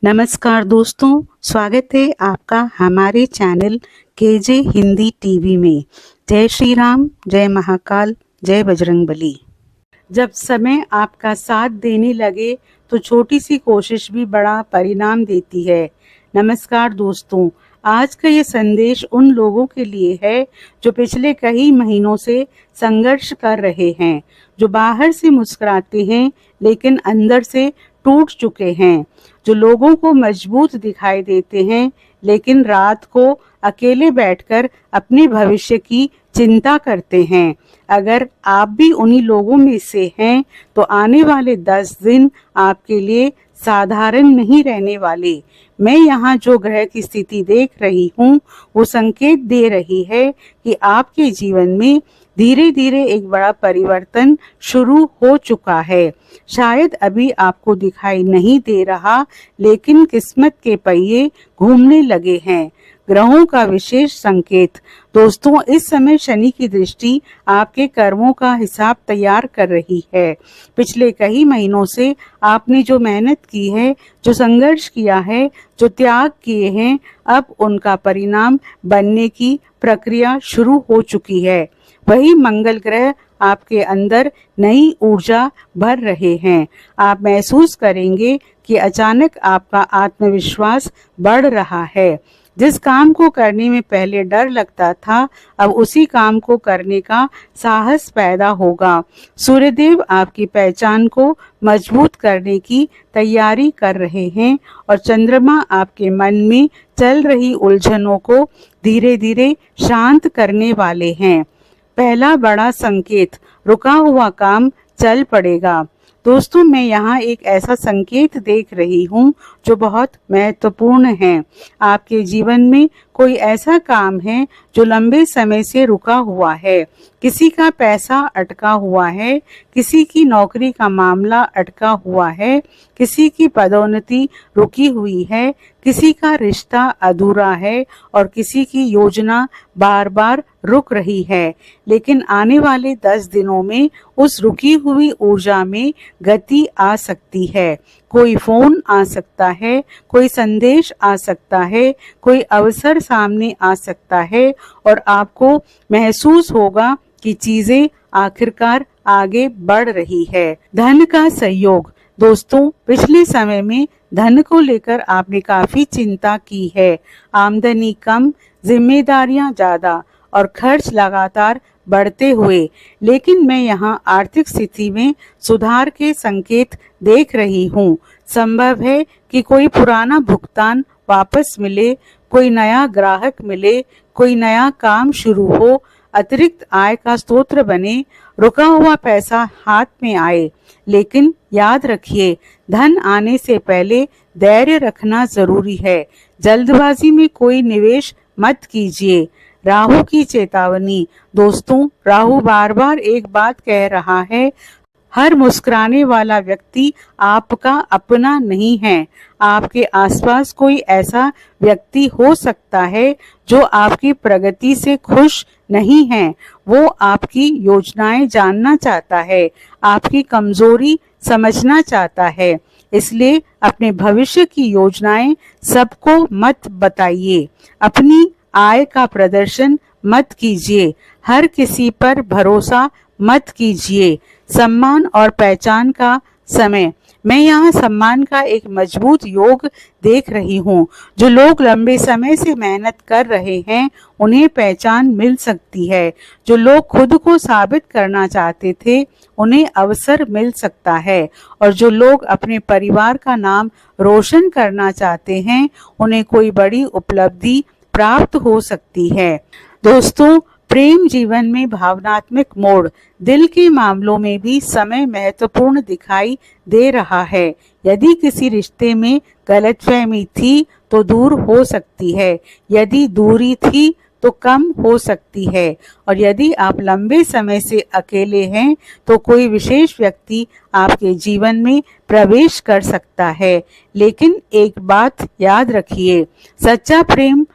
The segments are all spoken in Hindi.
नमस्कार दोस्तों, स्वागत है आपका हमारे चैनल केजे हिंदी टीवी में। जय श्री राम, जय महाकाल, जय बजरंगबली। जब समय आपका साथ देने लगे तो छोटी सी कोशिश भी बड़ा परिणाम देती है। नमस्कार दोस्तों, आज का ये संदेश उन लोगों के लिए है जो पिछले कई महीनों से संघर्ष कर रहे हैं, जो बाहर से मुस्कुराते हैं लेकिन अंदर से टूट चुके हैं, जो लोगों को मजबूत दिखाई देते हैं लेकिन रात को अकेले बैठकर अपने भविष्य की चिंता करते हैं। अगर आप भी उन्हीं लोगों में से हैं तो आने वाले 10 दिन आपके लिए साधारण नहीं रहने वाले। मैं यहाँ जो ग्रह की स्थिति देख रही हूँ वो संकेत दे रही है कि आपके जीवन में धीरे धीरे एक बड़ा परिवर्तन शुरू हो चुका है। शायद अभी आपको दिखाई नहीं दे रहा, लेकिन किस्मत के पहिए घूमने लगे हैं। ग्रहों का विशेष संकेत। दोस्तों, इस समय शनि की दृष्टि आपके कर्मों का हिसाब तैयार कर रही है। पिछले कई महीनों से आपने जो मेहनत की है, जो संघर्ष किया है, जो त्याग किए हैं, अब उनका परिणाम बनने की प्रक्रिया शुरू हो चुकी है। वही मंगल ग्रह आपके अंदर नई ऊर्जा भर रहे हैं। आप महसूस करेंगे कि अचानक आपका आत्मविश्वास बढ़ रहा है। जिस काम को करने में पहले डर लगता था, अब उसी काम को करने का साहस पैदा होगा। सूर्यदेव आपकी पहचान को मजबूत करने की तैयारी कर रहे हैं और चंद्रमा आपके मन में चल रही उलझनों को धीरे धीरे शांत करने वाले हैं। पहला बड़ा संकेत, रुका हुआ काम चल पड़ेगा। दोस्तों, मैं यहाँ एक ऐसा संकेत देख रही हूँ जो बहुत महत्वपूर्ण है। आपके जीवन में कोई ऐसा काम है जो लंबे समय से रुका हुआ है। किसी का पैसा अटका हुआ है, किसी की नौकरी का मामला अटका हुआ है, किसी की पदोन्नति रुकी हुई है, किसी का रिश्ता अधूरा है और किसी की योजना बार बार रुक रही है। लेकिन आने वाले 10 दिनों में उस रुकी हुई ऊर्जा में गति आ सकती है। कोई फोन आ सकता है, कोई संदेश आ सकता है, कोई अवसर सामने आ सकता है और आपको महसूस होगा कि चीजें आखिरकार आगे बढ़ रही है। धन का सहयोग। दोस्तों, पिछले समय में धन को लेकर आपने काफी चिंता की है। आमदनी कम, जिम्मेदारियां ज्यादा और खर्च लगातार बढ़ते हुए, लेकिन मैं यहाँ आर्थिक स्थिति में सुधार के संकेत देख रही हूँ। संभव है कि कोई पुराना भुगतान वापस मिले, कोई नया ग्राहक मिले, कोई नया काम शुरू हो, अतिरिक्त आय का स्रोत बने, रुका हुआ पैसा हाथ में आए। लेकिन याद रखिए, धन आने से पहले धैर्य रखना जरूरी है। जल्दबाजी में कोई निवेश मत कीजिए। राहु की चेतावनी। दोस्तों, राहु बार बार एक बात कह रहा है, हर मुस्कुराने वाला व्यक्ति आपका अपना नहीं है। आपके आसपास कोई ऐसा व्यक्ति हो सकता है जो आपकी प्रगति से खुश नहीं है। वो आपकी योजनाएं जानना चाहता है, आपकी कमजोरी समझना चाहता है। इसलिए अपने भविष्य की योजनाएं सबको मत बताइए। अपनी आय का प्रदर्शन मत कीजिए। हर किसी पर भरोसा मत कीजिए। सम्मान और पहचान का समय। मैं यहाँ सम्मान का एक मजबूत योग देख रही हूँ। जो लोग लंबे समय से मेहनत कर रहे हैं, उन्हें पहचान मिल सकती है। जो लोग खुद को साबित करना चाहते थे, उन्हें अवसर मिल सकता है। और जो लोग अपने परिवार का नाम रोशन करना चाहते हैं, उन्हें कोई बड़ी उपलब्धि प्राप्त हो सकती है। दोस्तों, प्रेम जीवन में भावनात्मक मोड़। दिल के मामलों में भी समय महत्वपूर्ण दिखाई दे रहा है। यदि किसी रिश्ते में गलतफहमी थी तो दूर हो सकती है, यदि दूरी थी तो कम हो सकती है, और यदि आप लंबे समय से अकेले हैं तो कोई विशेष व्यक्ति आपके जीवन में प्रवेश कर सकता है। लेकिन एक बात याद रखिए, सच्चा प्रेम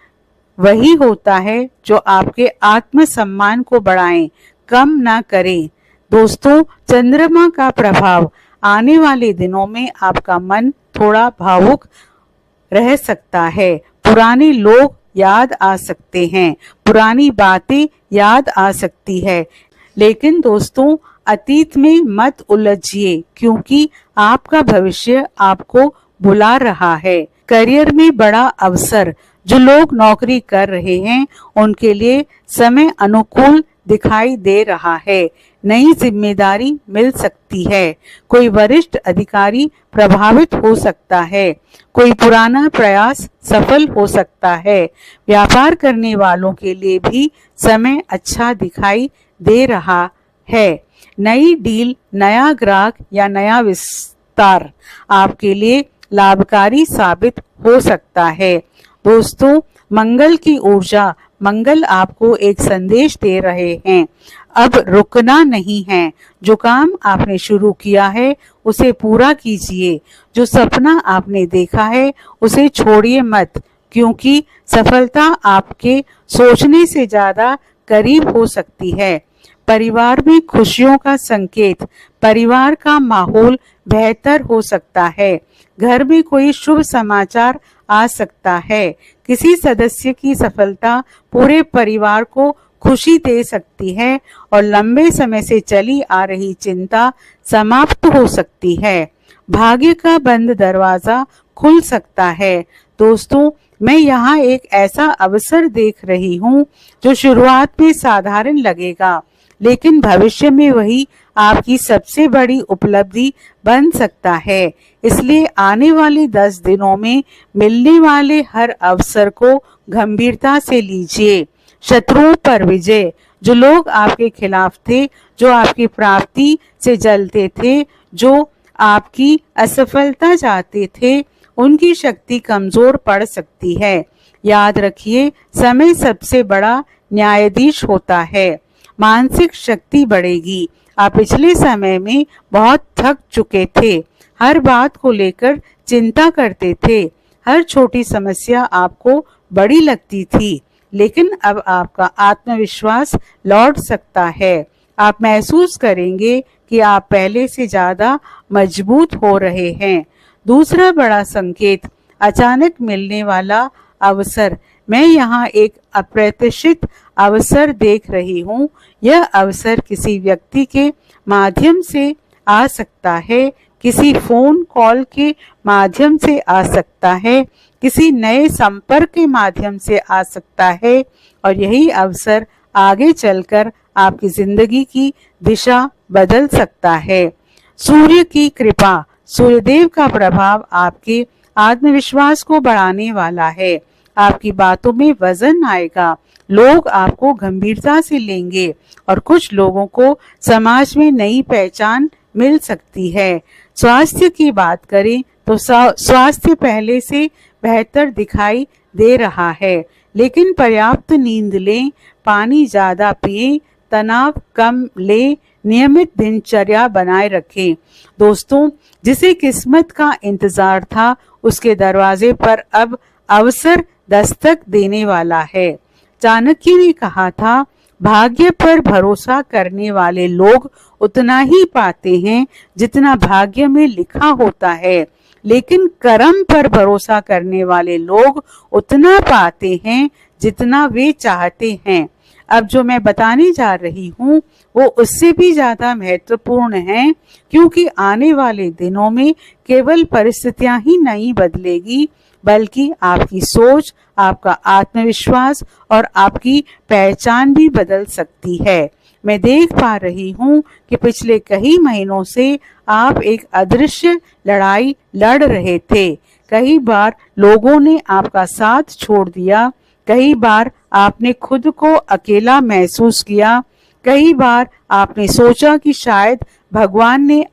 वही होता है जो आपके आत्मसम्मान को बढ़ाए, कम ना करे। दोस्तों, चंद्रमा का प्रभाव। आने वाले दिनों में आपका मन थोड़ा भावुक रह सकता है, पुराने लोग याद आ सकते हैं, पुरानी बातें याद आ सकती है। लेकिन दोस्तों, अतीत में मत उलझिए, क्योंकि आपका भविष्य आपको बुला रहा है। करियर में बड़ा अवसर, जो लोग नौकरी कर रहे हैं उनके लिए समय अनुकूल दिखाई दे रहा है। नई जिम्मेदारी मिल सकती है, कोई वरिष्ठ अधिकारी प्रभावित हो सकता है, कोई पुराना प्रयास सफल हो सकता है। व्यापार करने वालों के लिए भी समय अच्छा दिखाई दे रहा है। नई डील, नया ग्राहक या नया विस्तार आपके लिए लाभकारी साबित हो सकता है। दोस्तों, मंगल की ऊर्जा, मंगल आपको एक संदेश दे रहे हैं, अब रुकना नहीं है। जो काम आपने शुरू किया है उसे पूरा कीजिए, जो सपना आपने देखा है उसे छोड़िए मत, क्योंकि सफलता आपके सोचने से ज्यादा करीब हो सकती है। परिवार में खुशियों का संकेत, परिवार का माहौल बेहतर हो सकता है, घर में कोई शुभ समाचार आ सकता है। किसी सदस्य की सफलता पूरे परिवार को खुशी दे सकती है और लंबे समय से चली आ रही चिंता समाप्त हो सकती है। भाग्य का बंद दरवाजा खुल सकता है। दोस्तों, मैं यहाँ एक ऐसा अवसर देख रही हूँ जो शुरुआत में साधारण लगेगा, लेकिन भविष्य में वही आपकी सबसे बड़ी उपलब्धि बन सकता है। इसलिए आने वाले 10 दिनों में मिलने वाले हर अवसर को गंभीरता से लीजिए। शत्रुओं पर विजय, जो लोग आपके खिलाफ थे, जो आपकी प्राप्ति से जलते थे, जो आपकी असफलता चाहते थे, उनकी शक्ति कमजोर पड़ सकती है। याद रखिए, समय सबसे बड़ा न्यायाधीश होता है। मानसिक शक्ति बढ़ेगी। आप पिछले समय में बहुत थक चुके थे, हर बात को लेकर चिंता करते थे, हर छोटी समस्या आपको बड़ी लगती थी, लेकिन अब आपका आत्मविश्वास लौट सकता है। आप महसूस करेंगे कि आप पहले से ज्यादा मजबूत हो रहे हैं। दूसरा बड़ा संकेत, अचानक मिलने वाला अवसर। मैं यहाँ एक अप्रत्याशित अवसर देख रही हूँ। यह अवसर किसी व्यक्ति के माध्यम से आ सकता है, किसी फोन कॉल के माध्यम से आ सकता है, किसी नए संपर्क के माध्यम से आ सकता है, और यही अवसर आगे चलकर आपकी जिंदगी की दिशा बदल सकता है। सूर्य की कृपा, सूर्यदेव का प्रभाव आपके आत्मविश्वास को बढ़ाने वाला है। आपकी बातों में वजन आएगा, लोग आपको गंभीरता से लेंगे और कुछ लोगों को समाज में नई पहचान मिल सकती है। स्वास्थ्य की बात करें तो स्वास्थ्य पहले से बेहतर दिखाई दे रहा है, लेकिन पर्याप्त नींद लें, पानी ज्यादा पिएं, तनाव कम लें, नियमित दिनचर्या बनाए रखें। दोस्तों, जिसे किस्मत का इंतजार था उसके दरवाजे पर अब अवसर दस्तक देने वाला है। चाणक्य ने कहा था, भाग्य पर भरोसा करने वाले लोग उतना ही पाते हैं जितना भाग्य में लिखा होता है, लेकिन कर्म पर भरोसा करने वाले लोग उतना पाते हैं जितना वे चाहते हैं। अब जो मैं बताने जा रही हूँ वो उससे भी ज्यादा महत्वपूर्ण है, क्योंकि आने वाले दिनों में केवल परिस्थितियां ही नहीं बदलेगी, बल्कि आपकी सोच, आपका आत्मविश्वास और आपकी पहचान भी बदल सकती है। मैं देख पा रही हूँ कि पिछले कई महीनों से आप एक अदृश्य लड़ाई लड़ रहे थे। कई बार लोगों ने आपका साथ छोड़ दिया, कई बार आपने खुद को अकेला महसूस किया, कई बार आपने सोचा कि शायद भगवान ने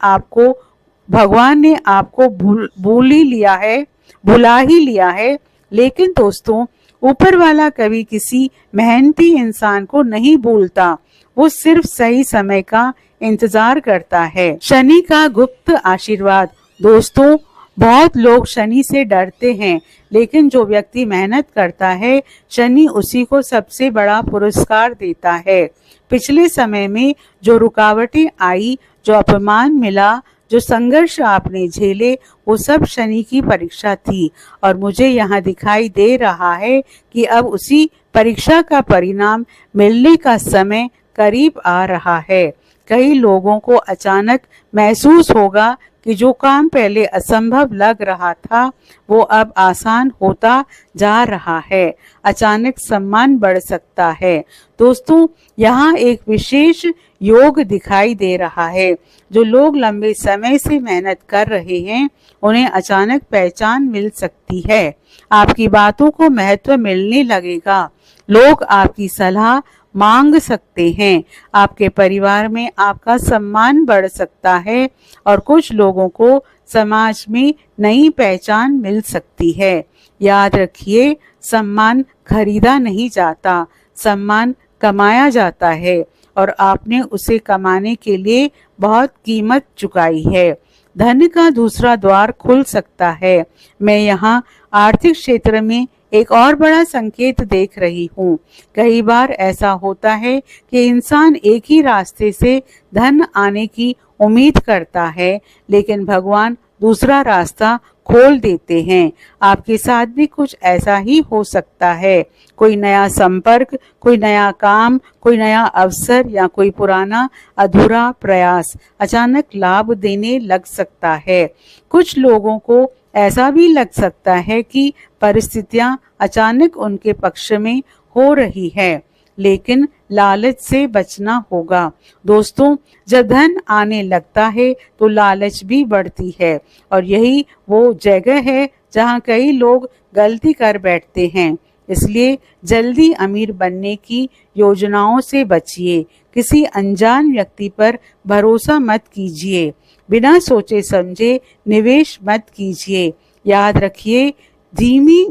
आपको भुला ही लिया है। लेकिन दोस्तों, ऊपर वाला कभी किसी मेहनती इंसान को नहीं भूलता, वो सिर्फ सही समय का इंतजार करता है। शनि का गुप्त आशीर्वाद। दोस्तों, बहुत लोग शनि से डरते हैं, लेकिन जो व्यक्ति मेहनत करता है, शनि उसी को सबसे बड़ा पुरस्कार देता है। पिछले समय में जो रुकावटें आई, जो अपमान मिला, जो संघर्ष आपने झेले वो सब शनि की परीक्षा थी और मुझे यहाँ दिखाई दे रहा है कि अब उसी परीक्षा का परिणाम मिलने का समय करीब आ रहा है। कई लोगों को अचानक महसूस होगा कि जो काम पहले असंभव लग रहा था वो अब आसान होता जा रहा है। अचानक सम्मान बढ़ सकता है। दोस्तों, यहाँ एक विशेष योग दिखाई दे रहा है। जो लोग लंबे समय से मेहनत कर रहे हैं उन्हें अचानक पहचान मिल सकती है। आपकी बातों को महत्व मिलने लगेगा। लोग आपकी सलाह मांग सकते हैं। आपके परिवार में आपका सम्मान बढ़ सकता है और कुछ लोगों को समाज में नई पहचान मिल सकती है। याद रखिए, सम्मान खरीदा नहीं जाता, सम्मान कमाया जाता है और आपने उसे कमाने के लिए बहुत कीमत चुकाई है। धन का दूसरा द्वार खुल सकता है। मैं यहाँ आर्थिक क्षेत्र में एक और बड़ा संकेत देख रही हूँ। कई बार ऐसा होता है कि इंसान एक ही रास्ते से धन आने की उम्मीद करता है, लेकिन भगवान दूसरा रास्ता खोल देते हैं। आपके साथ भी कुछ ऐसा ही हो सकता है। कोई नया संपर्क, कोई नया काम, कोई नया अवसर या कोई पुराना अधूरा प्रयास अचानक लाभ देने लग सकता है। कुछ लोगों को ऐसा भी लग सकता है कि परिस्थितियां अचानक उनके पक्ष में हो रही है, लेकिन लालच से बचना होगा। दोस्तों, जब धन आने लगता है तो लालच भी बढ़ती है और यही वो जगह है जहां कई लोग गलती कर बैठते हैं। इसलिए जल्दी अमीर बनने की योजनाओं से बचिए। किसी अनजान व्यक्ति पर भरोसा मत कीजिए। बिना सोचे समझे निवेश मत कीजिए। याद रखिए, धीमी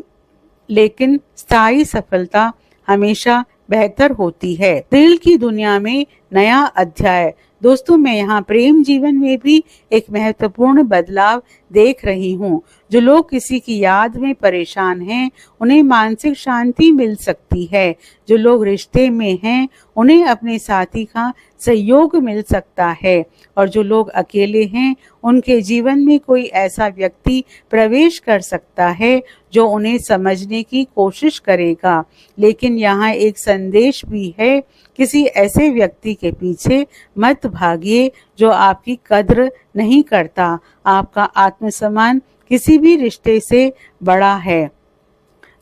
लेकिन स्थायी सफलता हमेशा बेहतर होती है। दिल की दुनिया में नया अध्याय। दोस्तों, मैं यहाँ प्रेम जीवन में भी एक महत्वपूर्ण बदलाव देख रही हूँ। जो लोग किसी की याद में परेशान हैं उन्हें मानसिक शांति मिल सकती है। जो लोग रिश्ते में हैं उन्हें अपने साथी का सहयोग मिल सकता है और जो लोग अकेले हैं उनके जीवन में कोई ऐसा व्यक्ति प्रवेश कर सकता है जो उन्हें समझने की कोशिश करेगा। लेकिन यहाँ एक संदेश भी है, किसी ऐसे व्यक्ति के पीछे मत भागिए जो आपकी कद्र नहीं करता। आपका आत्मसम्मान किसी भी रिश्ते से बड़ा है।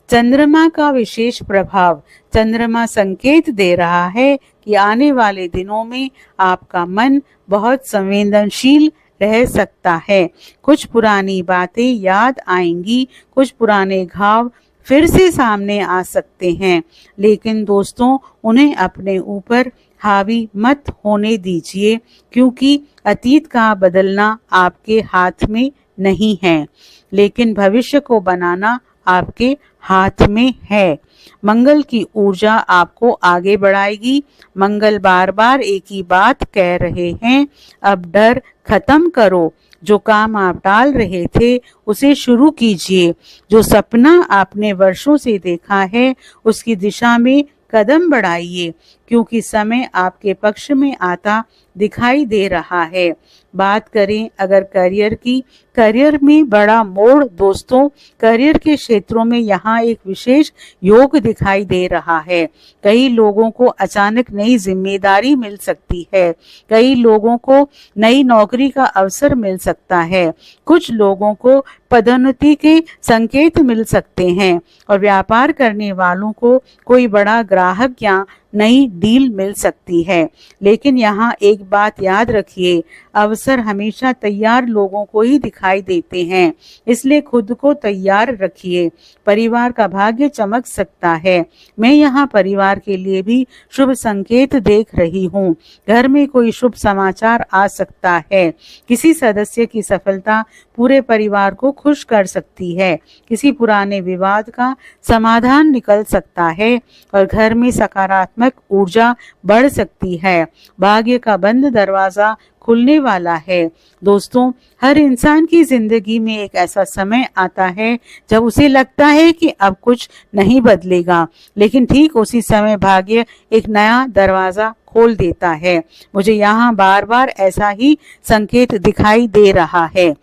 चंद्रमा का विशेष प्रभाव। चंद्रमा संकेत दे रहा है कि आने वाले दिनों में आपका मन बहुत संवेदनशील रह सकता है। कुछ पुरानी बातें याद आएंगी, कुछ पुराने घाव फिर से सामने आ सकते हैं, लेकिन दोस्तों उन्हें अपने ऊपर हावी मत होने दीजिए, क्योंकि अतीत का बदलना आपके हाथ में नहीं है, लेकिन भविष्य को बनाना आपके हाथ में है। मंगल की ऊर्जा आपको आगे बढ़ाएगी। मंगल बार बार एक ही बात कह रहे हैं, अब डर खत्म करो। जो काम आप टाल रहे थे उसे शुरू कीजिए। जो सपना आपने वर्षों से देखा है उसकी दिशा में कदम बढ़ाइए, क्योंकि समय आपके पक्ष में आता दिखाई दे रहा है। बात करें अगर करियर की, करियर में बड़ा मोड़। दोस्तों, करियर के क्षेत्रों में यहाँ एक विशेष योग दिखाई दे रहा है। कई लोगों को अचानक नई जिम्मेदारी मिल सकती है। कई लोगों को नई नौकरी का अवसर मिल सकता है। कुछ लोगों को पदोन्नति के संकेत मिल सकते हैं और व्यापार करने वालों को कोई बड़ा ग्राहक या नई डील मिल सकती है। लेकिन यहाँ एक बात याद रखिए, अवसर हमेशा तैयार लोगों को ही दिखाई देते हैं, इसलिए खुद को तैयार रखिए। परिवार का भाग्य चमक सकता है। मैं यहाँ परिवार के लिए भी शुभ संकेत देख रही हूँ। घर में कोई शुभ समाचार आ सकता है। किसी सदस्य की सफलता पूरे परिवार को खुश कर सकती है। किसी पुराने विवाद का समाधान निकल सकता है और घर में सकारात्मक ऊर्जा बढ़ सकती है। भाग्य का बंद दरवाजा खुलने वाला है। दोस्तों, हर इंसान की जिंदगी में एक ऐसा समय आता है जब उसे लगता है कि अब कुछ नहीं बदलेगा, लेकिन ठीक उसी समय भाग्य एक नया दरवाजा खोल देता है। मुझे यहाँ बार बार ऐसा ही संकेत दिखाई दे रहा है।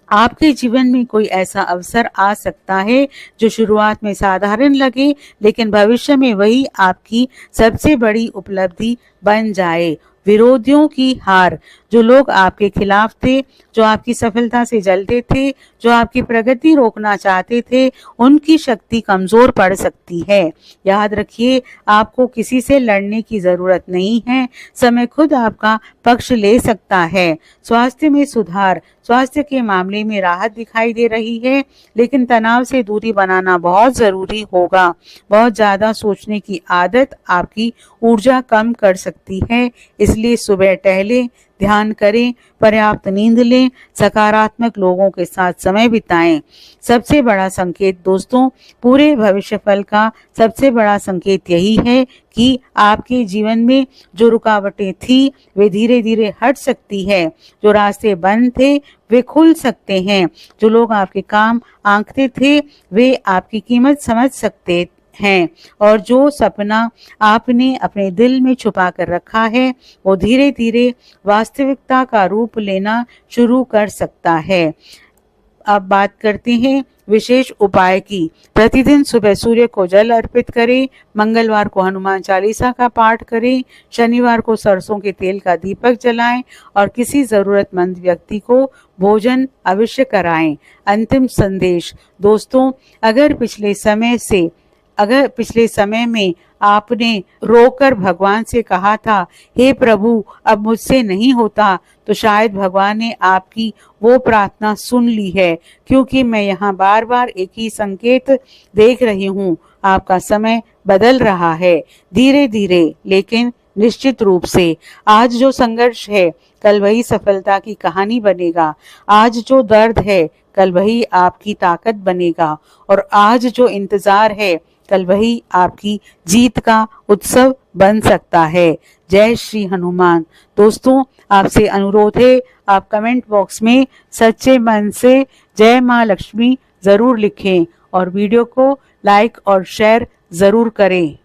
आपके जीवन में कोई ऐसा अवसर आ सकता है जो शुरुआत में साधारण लगे, लेकिन भविष्य में वही आपकी सबसे बड़ी उपलब्धि बन जाए। विरोधियों की हार, जो लोग आपके खिलाफ थे, जो आपकी सफलता से जलते थे, जो आपकी प्रगति रोकना चाहते थे, उनकी शक्ति कमजोर पड़ सकती है। याद रखिए, आपको किसी से लड़ने की जरूरत नहीं है। समय खुद आपका पक्ष ले सकता है। स्वास्थ्य में सुधार, स्वास्थ्य के मामले में राहत दिखाई दे रही है, लेकिन तनाव से दूरी बनाना बहुत जरूरी होगा। बहुत ज्यादा सोचने की आदत आपकी ऊर्जा कम कर सकती है, इसलिए सुबह टहलें, ध्यान करें, पर्याप्त नींद लें, सकारात्मक लोगों के साथ समय बिताएं। सबसे बड़ा संकेत दोस्तों, पूरे भविष्यफल का सबसे बड़ा संकेत यही है कि आपके जीवन में जो रुकावटें थी वे धीरे धीरे हट सकती है। जो रास्ते बंद थे वे खुल सकते हैं। जो लोग आपके काम आंकते थे वे आपकी कीमत समझ सकते हैं, और जो सपना आपने अपने दिल में छुपा कर रखा है वो धीरे धीरे वास्तविकता का रूप लेना शुरू कर सकता है। अब बात करते हैं विशेष उपाय की। प्रतिदिन सुबह सूर्य को जल अर्पित करें, मंगलवार को हनुमान चालीसा का पाठ करें, शनिवार को सरसों के तेल का दीपक जलाएं और किसी जरूरतमंद व्यक्ति को भोजन अवश्य कराएं। अंतिम संदेश दोस्तों, अगर पिछले समय में आपने रोकर भगवान से कहा था, हे प्रभु अब मुझसे नहीं होता, तो शायद भगवान ने आपकी वो प्रार्थना सुन ली है, क्योंकि मैं यहाँ बार बार एक ही संकेत देख रही हूँ। आपका समय बदल रहा है, धीरे धीरे लेकिन निश्चित रूप से। आज जो संघर्ष है कल वही सफलता की कहानी बनेगा। आज जो दर्द है कल वही आपकी ताकत बनेगा, और आज जो इंतजार है कल वही आपकी जीत का उत्सव बन सकता है। जय श्री हनुमान। दोस्तों, आपसे अनुरोध है, आप कमेंट बॉक्स में सच्चे मन से जय माँ लक्ष्मी जरूर लिखें और वीडियो को लाइक और शेयर जरूर करें।